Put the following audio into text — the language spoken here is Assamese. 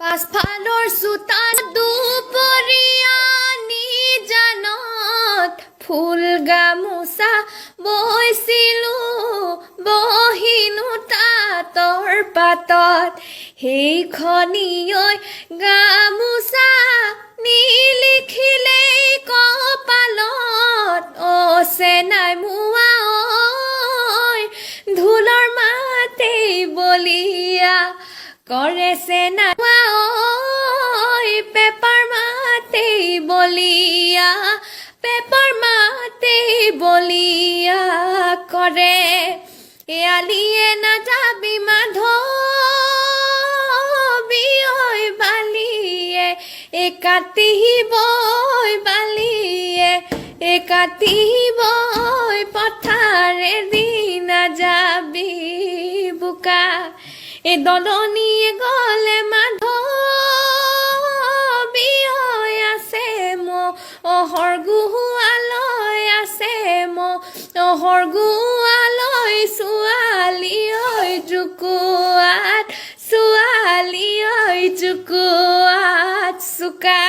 পাছফালৰ চোতাল দুপৰীয়া নিজানত ফুল গামোচা বৈছিলো বহিনো তাঁতৰ পাতত সেইখনিয়ৈ গামোচা নিলিখিলেই কপালত চেনাই মোৱা ঐ ঢোলৰ মাতেই বলিয়া কৰে চেনাই পেপাৰ মাতেই বলিয়া পেপাৰ মাতেই বলিয়া কৰে এয়ালিয়ে নাযাবি মাধৱী ঐ বালিয়ে কাটিবই বালিয়ে কাটিবই পথাৰেদি নাযাবি বোকা দলনিয়ে গ'লে মাধৱী হৈ আছে মোহৰ গুহালৈ আছে মোহৰ গুহালৈ ছোৱালী ঐ জুকুৱাত ছোৱালী ঐ জুকুৱাত চোকা